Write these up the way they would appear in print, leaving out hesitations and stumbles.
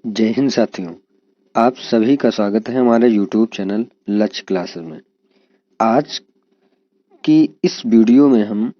जय हिंद साथियों। आप सभी का स्वागत है हमारे YouTube चैनल लक्ष्य क्लासेस में। आज की इस वीडियो में हम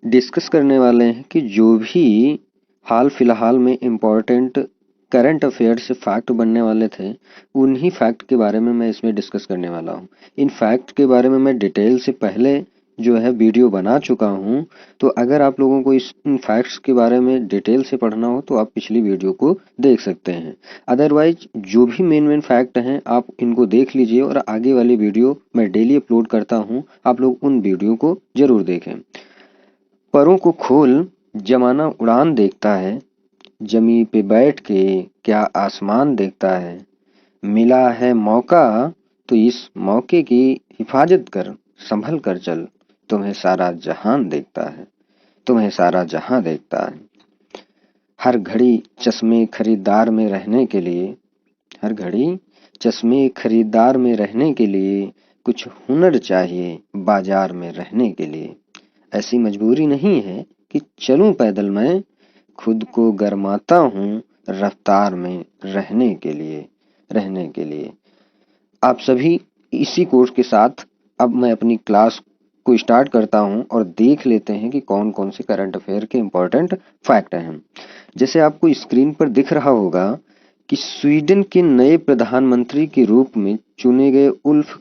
डिस्कस करने वाले हैं कि जो भी हाल फिलहाल में इम्पोर्टेंट करंट अफेयर से फैक्ट बनने वाले थे, उन्हीं फैक्ट के बारे में मैं इसमें डिस्कस करने वाला हूँ। इन फैक्ट के बारे में मैं डिटेल से पहले जो है वीडियो बना चुका हूँ, तो अगर आप लोगों को इन फैक्ट्स के बारे में डिटेल से पढ़ना हो तो आप पिछली वीडियो को देख सकते हैं। अदरवाइज जो भी मेन फैक्ट हैं आप इनको देख लीजिए, और आगे वाली वीडियो मैं डेली अपलोड करता हूँ, आप लोग उन वीडियो को जरूर देखें। परों को खोल जमाना उड़ान देखता है, जमी पे बैठ के क्या आसमान देखता है। मिला है मौका तो इस मौके की हिफाजत कर, संभल कर चल, तुम्हें सारा जहान देखता है, तुम्हें सारा जहां देखता है। हर घड़ी चश्मे खरीदार में रहने के लिए, हर घड़ी चश्मे खरीदार में रहने के लिए कुछ हुनर चाहिए बाजार में रहने के लिए। ऐसी मजबूरी नहीं है कि चलूं पैदल मैं, खुद को गरमाता हूँ रफ्तार में रहने के लिए, रहने के लिए। आप सभी इसी कोर्स के साथ अब मैं अपनी क्लास को स्टार्ट करता हूं और देख लेते हैं कि कौन कौन से करंट अफेयर के इम्पोर्टेंट फैक्ट हैं। जैसे आपको स्क्रीन पर दिख रहा होगा कि स्वीडन के नए प्रधानमंत्री के रूप में चुने गए उल्फ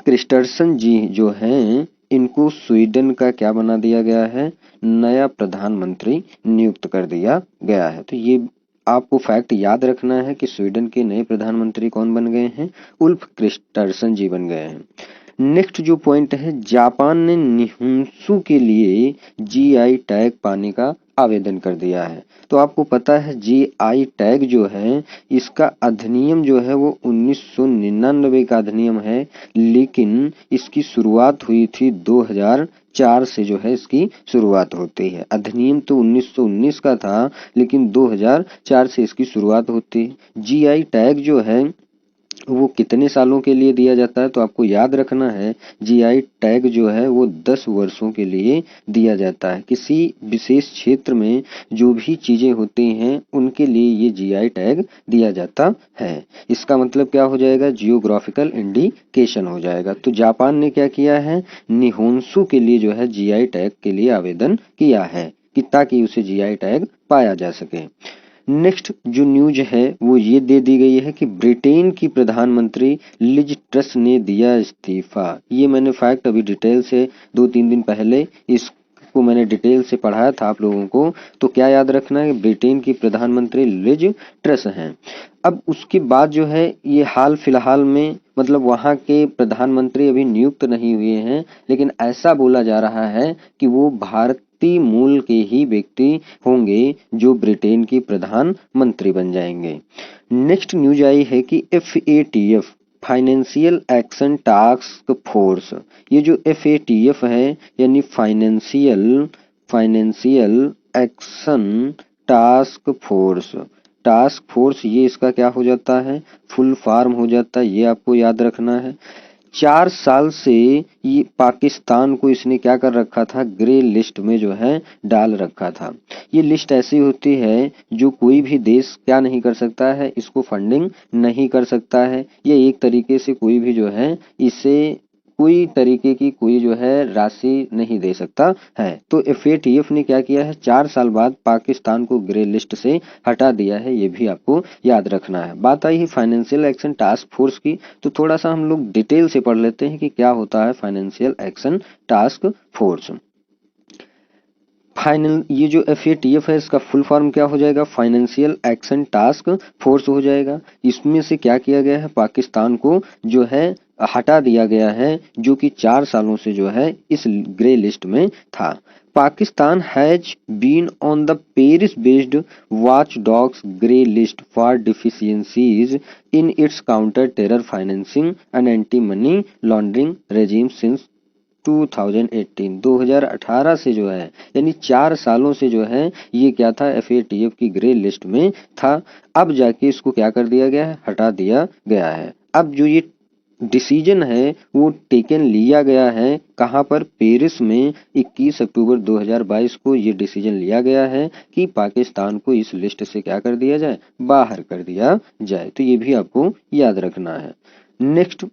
क्रिस्टर्सन जी जो हैं, इनको स्वीडन का क्या बना दिया गया है, नया प्रधानमंत्री नियुक्त कर दिया गया है। तो ये आपको फैक्ट याद रखना है कि स्वीडन के नए प्रधानमंत्री कौन बन गए हैं, उल्फ क्रिस्टर्सन जी बन गए हैं। नेक्स्ट जो पॉइंट है, जापान ने निहुंसु के लिए जीआई टैग पाने का आवेदन कर दिया है। तो आपको पता है जीआई टैग जो है, इसका अधिनियम जो है वो 1999 का अधिनियम है, लेकिन इसकी शुरुआत हुई थी 2004 से जो है इसकी शुरुआत होती है। अधिनियम तो 1919 का था, लेकिन 2004 से इसकी शुरुआत होती है। जीआई टैग जो है वो कितने सालों के लिए दिया जाता है, तो आपको याद रखना है जीआई टैग जो है वो 10 वर्षों के लिए दिया जाता है। किसी विशेष क्षेत्र में जो भी चीजें होती हैं उनके लिए ये जीआई टैग दिया जाता है। इसका मतलब क्या हो जाएगा, जियोग्राफिकल इंडिकेशन हो जाएगा। तो जापान ने क्या किया है, निहोंसु के लिए जो है जीआई टैग के लिए आवेदन किया है कि ताकि उसे जीआई टैग पाया जा सके। नेक्स्ट जो न्यूज है वो ये दे दी गई है कि ब्रिटेन की प्रधानमंत्री लिज ट्रस ने दिया इस्तीफा। ये मैंने फैक्ट अभी डिटेल से 2-3 दिन पहले इसको मैंने डिटेल से पढ़ाया था आप लोगों को। तो क्या याद रखना है, ब्रिटेन की प्रधानमंत्री लिज ट्रस हैं। अब उसके बाद जो है ये हाल फिलहाल में, मतलब वहां के प्रधानमंत्री अभी नियुक्त नहीं हुए हैं, लेकिन ऐसा बोला जा रहा है कि वो भारतीय मूल के ही व्यक्ति होंगे जो ब्रिटेन की प्रधानमंत्री बन जाएंगे। नेक्स्ट न्यूज आई है कि FATF financial action task force, ये जो FATF है यानी फाइनेंशियल एक्शन टास्क फोर्स, ये इसका क्या हो जाता है, फुल फॉर्म हो जाता है। ये आपको याद रखना है। 4 साल से ये पाकिस्तान को इसने क्या कर रखा था, ग्रे लिस्ट में जो है डाल रखा था। ये लिस्ट ऐसी होती है जो कोई भी देश क्या नहीं कर सकता है, इसको फंडिंग नहीं कर सकता है। ये एक तरीके से कोई भी जो है इसे कोई तरीके की कोई जो है राशि नहीं दे सकता है। तो FATF ने क्या किया है, 4 साल बाद पाकिस्तान को ग्रे लिस्ट से हटा दिया है। ये भी आपको याद रखना है। बात आई है फाइनेंशियल एक्शन टास्क फोर्स की, तो थोड़ा सा हम लोग डिटेल से पढ़ लेते हैं कि क्या होता है financial action task force. Final ये जो FATF है इसका फुल फॉर्म क्या हो जाएगा, फाइनेंशियल एक्शन टास्क फोर्स हो जाएगा। इसमें से क्या किया गया है, पाकिस्तान को जो है हटा दिया गया है, जो कि 4 सालों से जो है इस ग्रे लिस्ट में था। Pakistan has been on the Paris based watch dogs grey list for deficiencies in its counter terror financing and anti money laundering regime since 2018 से जो है, यानी 4 सालों से जो है ये क्या था, FATF की ग्रे लिस्ट में था। अब जाके इसको क्या कर दिया गया है, हटा दिया गया है। अब जो ये डिसीजन है वो टेकन लिया गया है कहाँ पर, पेरिस में 21 अक्टूबर 2022 को ये डिसीजन लिया गया है कि पाकिस्तान को इस लिस्ट से क्या कर दिया जाए, बाहर कर दिया जाए। तो ये भी आपको याद रखना है। नेक्स्ट,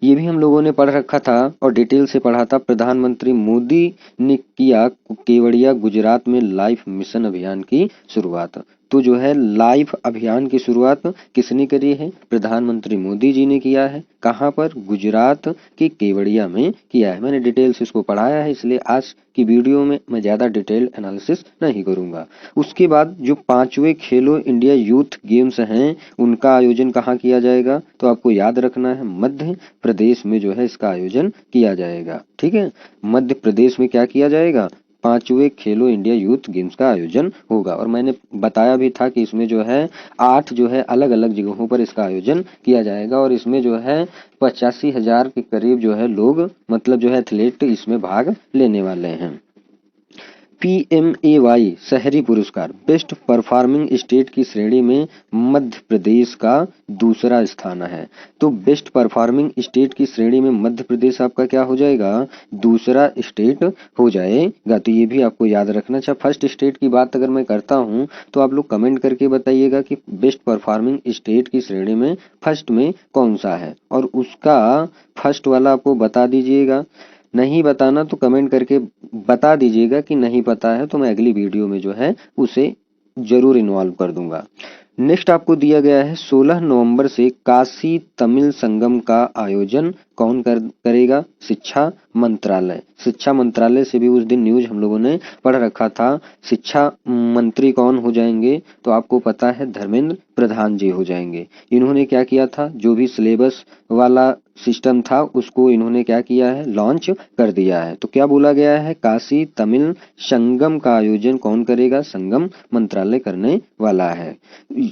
ये भी हम लोगों ने पढ़ रखा था और डिटेल से पढ़ा था। प्रधानमंत्री मोदी ने किया केवड़िया गुजरात में लाइफ मिशन अभियान की शुरुआत। तो जो है लाइफ अभियान की शुरुआत किसने करी है, प्रधानमंत्री मोदी जी ने किया है। कहाँ पर, गुजरात के केवड़िया में किया है। मैंने डिटेल से इसको पढ़ाया है, इसलिए आज की वीडियो में मैं ज्यादा डिटेल एनालिसिस नहीं करूंगा। उसके बाद जो 5वें खेलो इंडिया यूथ गेम्स हैं उनका आयोजन कहाँ किया जाएगा, तो आपको याद रखना है मध्य प्रदेश में जो है इसका आयोजन किया जाएगा। ठीक है, मध्य प्रदेश में क्या किया जाएगा, 5वें खेलो इंडिया यूथ गेम्स का आयोजन होगा। और मैंने बताया भी था कि इसमें जो है 8 जो है अलग अलग जगहों पर इसका आयोजन किया जाएगा और इसमें जो है 85,000 के करीब जो है लोग मतलब जो है एथलीट इसमें भाग लेने वाले हैं। PMAY शहरी पुरस्कार बेस्ट परफॉर्मिंग स्टेट की श्रेणी में मध्य प्रदेश का दूसरा स्थान है। तो बेस्ट परफॉर्मिंग स्टेट की श्रेणी में मध्य प्रदेश आपका क्या हो जाएगा, दूसरा स्टेट हो जाएगा। तो ये भी आपको याद रखना। अच्छा, फर्स्ट स्टेट की बात अगर मैं करता हूँ तो आप लोग कमेंट करके बताइएगा कि बेस्ट परफॉर्मिंग स्टेट की श्रेणी में फर्स्ट में कौन सा है और उसका फर्स्ट वाला आपको बता दीजिएगा। नहीं बताना तो कमेंट करके बता दीजिएगा कि नहीं पता है, तो मैं अगली वीडियो में जो है उसे जरूर इन्वॉल्व कर दूंगा। नेक्स्ट आपको दिया गया है 16 नवंबर से काशी तमिल संगम का आयोजन कौन करेगा, शिक्षा मंत्रालय। शिक्षा मंत्रालय से भी उस दिन न्यूज हम लोगों ने पढ़ रखा था। शिक्षा मंत्री कौन हो जाएंगे, तो आपको पता है धर्मेंद्र प्रधान जी हो जाएंगे। इन्होंने क्या किया था, जो भी सिलेबस वाला सिस्टम था उसको इन्होंने क्या किया है, लॉन्च कर दिया है। तो क्या बोला गया है, काशी तमिल संगम का आयोजन कौन करेगा, संगम मंत्रालय करने वाला है,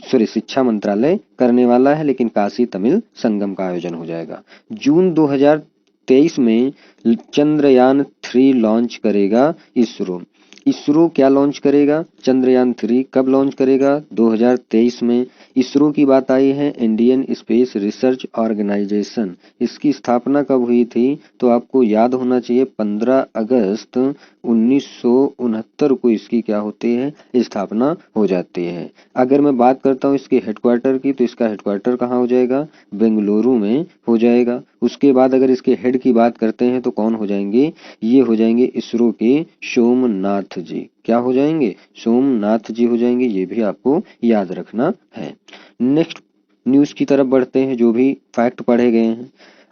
सॉरी शिक्षा मंत्रालय करने वाला है, लेकिन काशी तमिल संगम का आयोजन हो जाएगा। जून 2023 में चंद्रयान 3 लॉन्च करेगा इसरो। इसरो क्या लॉन्च करेगा, चंद्रयान 3 कब लॉन्च करेगा, 2023 में। इसरो की बात आई है, इंडियन स्पेस रिसर्च ऑर्गेनाइजेशन। इसकी स्थापना कब हुई थी, तो आपको याद होना चाहिए 15 अगस्त 1969 को इसकी क्या होती है, स्थापना हो जाती है। अगर मैं बात करता हूँ इसके हेडक्वार्टर की, तो इसका हेडक्वार्टर कहाँ हो जाएगा, बेंगलुरु में हो जाएगा। उसके बाद अगर इसके हेड की बात करते हैं तो कौन हो जाएंगे, ये हो जाएंगे इसरो के सोमनाथ जी। क्या हो जाएंगे, सोमनाथ जी हो जाएंगे। ये भी आपको याद रखना है। नेक्स्ट न्यूज की तरफ बढ़ते हैं, जो भी फैक्ट पढ़े गए हैं।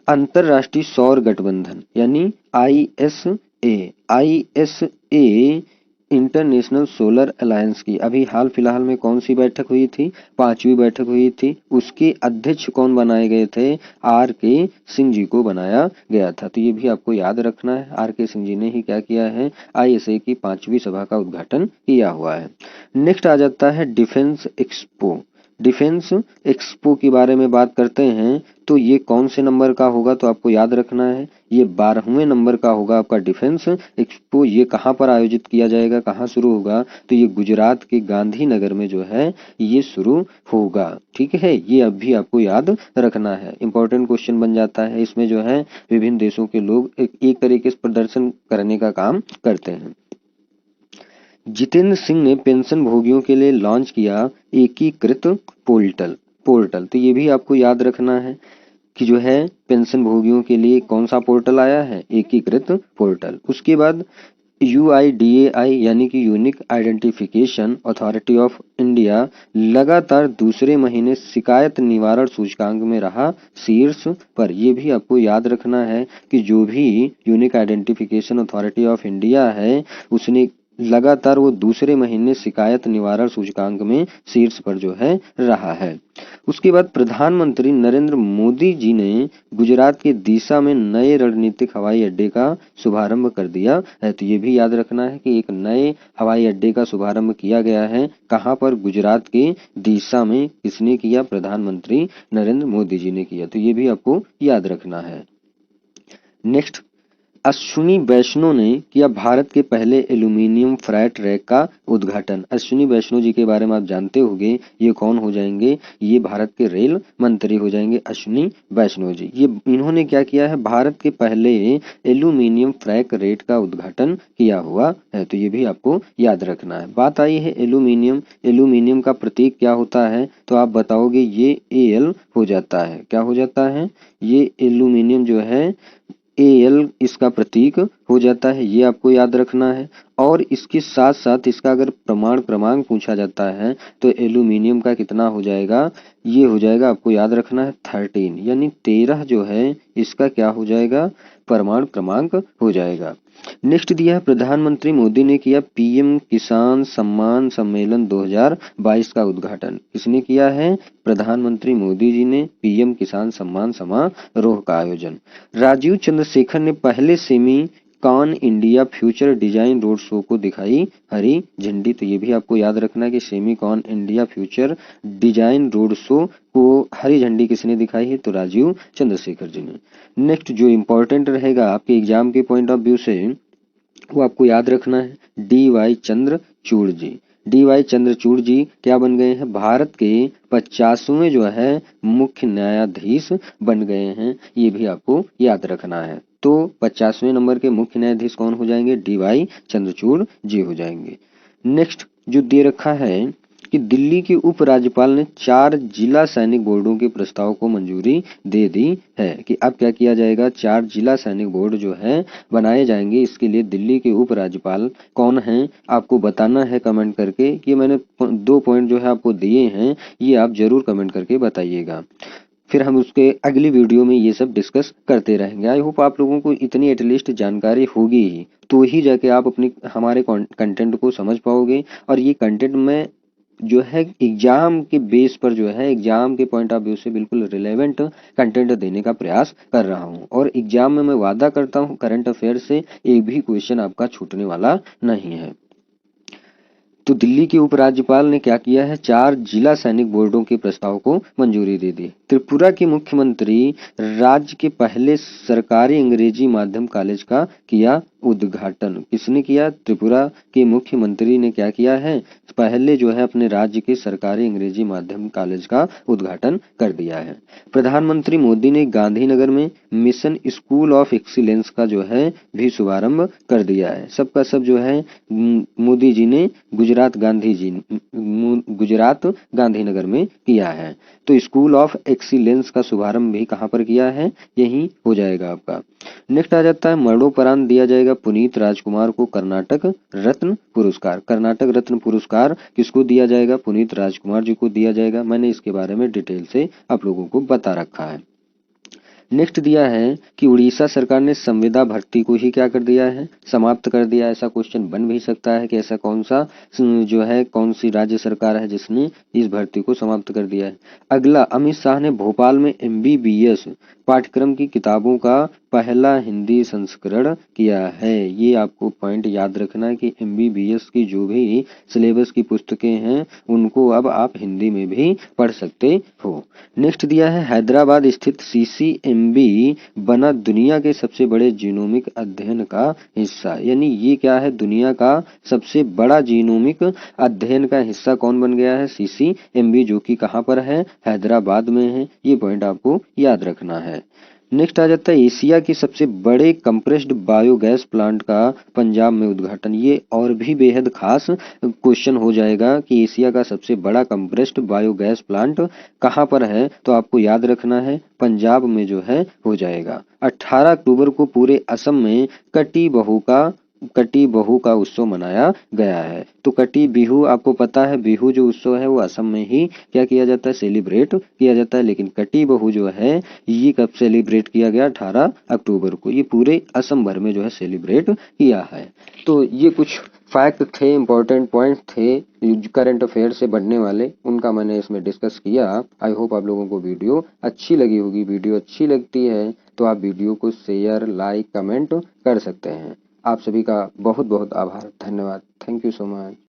अंतरराष्ट्रीय सौर गठबंधन यानी ISA इंटरनेशनल सोलर अलायंस की अभी हाल फिलहाल में कौन सी बैठक हुई थी, 5वीं बैठक हुई थी। उसके अध्यक्ष कौन बनाए गए थे, RK सिंह जी को बनाया गया था। तो ये भी आपको याद रखना है, RK सिंह जी ने ही क्या किया है, ISA की 5वीं सभा का उद्घाटन किया हुआ है। नेक्स्ट आ जाता है डिफेंस एक्सपो। डिफेंस एक्सपो के बारे में बात करते हैं तो ये कौन से नंबर का होगा, तो आपको याद रखना है ये 12वें नंबर का होगा आपका डिफेंस एक्सपो। ये कहाँ पर आयोजित किया जाएगा, कहाँ शुरू होगा, तो ये गुजरात के गांधीनगर में जो है ये शुरू होगा। ठीक है, ये अब भी आपको याद रखना है, इंपॉर्टेंट क्वेश्चन बन जाता है। इसमें जो है विभिन्न देशों के लोग एक तरीके से प्रदर्शन करने का काम करते हैं। जितेंद्र सिंह ने पेंशन भोगियों के लिए लॉन्च किया एकीकृत पोर्टल। तो ये भी आपको याद रखना है कि जो है पेंशन भोगियों के लिए कौन सा पोर्टल आया है, एकीकृत पोर्टल। उसके बाद UIDAI यानी कि unique identification authority of India लगातार दूसरे महीने शिकायत निवारण सूचकांक में रहा शीर्ष पर। यह भी आपको याद रखना है कि जो भी unique identification authority of India है उसने लगातार वो दूसरे महीने शिकायत निवारण सूचकांक में शीर्ष पर जो है रहा है। उसके बाद प्रधानमंत्री नरेंद्र मोदी जी ने गुजरात के दीसा में नए रणनीतिक हवाई अड्डे का शुभारंभ कर दिया है। तो ये भी याद रखना है कि एक नए हवाई अड्डे का शुभारंभ किया गया है। कहाँ पर, गुजरात के दीसा में। किसने किया, प्रधानमंत्री नरेंद्र मोदी जी ने किया। तो ये भी आपको याद रखना है। नेक्स्ट अश्विनी वैष्णव ने किया भारत के पहले एल्यूमीनियम फ्रेट रैक का उद्घाटन। अश्विनी वैष्णव जी के बारे में आप जानते होंगे, ये कौन हो जाएंगे, ये भारत के रेल मंत्री हो जाएंगे अश्विनी वैष्णव जी। ये इन्होंने क्या किया है, भारत के पहले एल्यूमीनियम फ्रैक रेट का उद्घाटन किया हुआ है, तो ये भी आपको याद रखना है। बात आई है एल्यूमीनियम, एल्यूमीनियम का प्रतीक क्या होता है, तो आप बताओगे ये Al हो जाता है। क्या हो जाता है, ये एल्यूमीनियम जो है Al इसका प्रतीक हो जाता है, ये आपको याद रखना है। और इसके साथ साथ इसका अगर प्रमाण क्रमांक पूछा जाता है तो एल्यूमीनियम का कितना हो जाएगा, ये हो जाएगा, आपको याद रखना है 13, यानी 13 जो है इसका क्या हो जाएगा, प्रमाण क्रमांक हो जाएगा। नेक्स्ट दिया है प्रधानमंत्री मोदी ने किया पीएम किसान सम्मान सम्मेलन 2022 का उद्घाटन। किसने किया है, प्रधानमंत्री मोदी जी ने पीएम किसान सम्मान समारोह का आयोजन। राजीव चंद्रशेखर ने पहले semi con India future design road show को दिखाई हरी झंडी। तो ये भी आपको याद रखना है कि semi con India future design road show को हरी झंडी किसने दिखाई है, तो राजीव चंद्रशेखर जी ने। नेक्स्ट जो इम्पोर्टेंट रहेगा आपके एग्जाम के पॉइंट ऑफ व्यू से, वो आपको याद रखना है D.Y. चंद्रचूड़ जी। D.Y. चंद्रचूड़ जी क्या बन गए हैं, भारत के 50वें जो है मुख्य न्यायाधीश बन गए हैं, ये भी आपको याद रखना है। तो 50वें नंबर के मुख्य न्यायाधीश कौन हो जाएंगे, D.Y. चंद्रचूड़ जी हो जाएंगे। नेक्स्ट जो दे रखा है कि दिल्ली के उपराज्यपाल ने 4 जिला सैनिक बोर्डों के प्रस्ताव को मंजूरी दे दी है, कि अब क्या किया जाएगा, 4 जिला सैनिक बोर्ड जो है बनाए जाएंगे। इसके लिए दिल्ली के उपराज्यपाल कौन हैं, आपको बताना है कमेंट करके। ये मैंने 2 पॉइंट जो है आपको दिए हैं, ये आप जरूर कमेंट करके बताइएगा, फिर हम उसके अगली वीडियो में ये सब डिस्कस करते रहेंगे। आई होप आप लोगों को इतनी एटलीस्ट जानकारी होगी ही, तो ही जाके आप अपनी हमारे कंटेंट को समझ पाओगे। और ये कंटेंट में जो है एग्जाम के बेस पर जो है, एग्जाम के पॉइंट ऑफ व्यू से बिल्कुल रिलेवेंट कंटेंट देने का प्रयास कर रहा हूँ। और एग्जाम में मैं वादा करता हूँ करंट अफेयर से एक भी क्वेश्चन आपका छूटने वाला नहीं है। तो दिल्ली के उपराज्यपाल ने क्या किया है, 4 जिला सैनिक बोर्डों के प्रस्ताव को मंजूरी दे दी। त्रिपुरा के मुख्यमंत्री राज्य के पहले सरकारी अंग्रेजी माध्यम कॉलेज का किया उद्घाटन। किसने किया, त्रिपुरा के मुख्यमंत्री ने क्या किया है, पहले जो है अपने राज्य के सरकारी अंग्रेजी माध्यम कॉलेज का उद्घाटन कर दिया है। प्रधानमंत्री मोदी ने गांधीनगर में मिशन स्कूल ऑफ एक्सीलेंस का जो है भी शुभारंभ कर दिया है। सबका सब जो है मोदी जी ने गुजरात गांधीनगर में किया है। तो स्कूल ऑफ एक्सीलेंस का शुभारंभ भी कहाँ पर किया है, यही हो जाएगा आपका। नेक्स्ट आ जाता है मरणोपरांत दिया जाएगा पुनीत राजकुमार को कर्नाटक रत्न पुरस्कार। कर्नाटक रत्न पुरस्कार किसको दिया जाएगा, पुनीत राजकुमार जी को दिया जाएगा। मैंने इसके बारे में डिटेल से आप लोगों को बता रखा है। नेक्स्ट दिया है कि उड़ीसा सरकार ने संविदा भर्ती को ही क्या कर दिया है, समाप्त कर दिया। ऐसा क्वेश्चन बन भी सकता है कि ऐसा कौन सा जो है कौन सी राज्य सरकार है जिसने इस भर्ती को समाप्त कर दिया है। अगला, अमित शाह ने भोपाल में MBBS पाठ्यक्रम की किताबों का पहला हिंदी संस्करण किया है। ये आपको पॉइंट याद रखना है कि MBBS की जो भी सिलेबस की पुस्तकें हैं उनको अब आप हिंदी में भी पढ़ सकते हो। नेक्स्ट दिया है हैदराबाद स्थित CCMB बना दुनिया के सबसे बड़े जीनोमिक अध्ययन का हिस्सा। यानी ये क्या है, दुनिया का सबसे बड़ा जीनोमिक अध्ययन का हिस्सा कौन बन गया है, CCMB, जो कि कहाँ पर है, हैदराबाद में है। ये पॉइंट आपको याद रखना है। नेक्स्ट आ जाता है एशिया के सबसे बड़े कंप्रेस्ड बायोगैस प्लांट का पंजाब में उद्घाटन। ये और भी बेहद खास क्वेश्चन हो जाएगा कि एशिया का सबसे बड़ा कंप्रेस्ड बायोगैस प्लांट कहाँ पर है, तो आपको याद रखना है पंजाब में जो है हो जाएगा। 18 अक्टूबर को पूरे असम में कटी बहू का उत्सव मनाया गया है। तो कटी बिहू आपको पता है, बिहू जो उत्सव है वो असम में ही क्या किया जाता है, सेलिब्रेट किया जाता है। लेकिन कटी बहू जो है ये कब सेलिब्रेट किया गया, 18 अक्टूबर को। ये पूरे असम भर में जो है सेलिब्रेट किया है। तो ये कुछ फैक्ट थे, इंपॉर्टेंट पॉइंट थे करंट अफेयर से बढ़ने वाले, उनका मैंने इसमें डिस्कस किया। आई होप आप लोगों को वीडियो अच्छी लगी होगी। वीडियो अच्छी लगती है तो आप वीडियो को शेयर, लाइक, कमेंट कर सकते हैं। आप सभी का बहुत बहुत आभार, धन्यवाद। Thank you so much.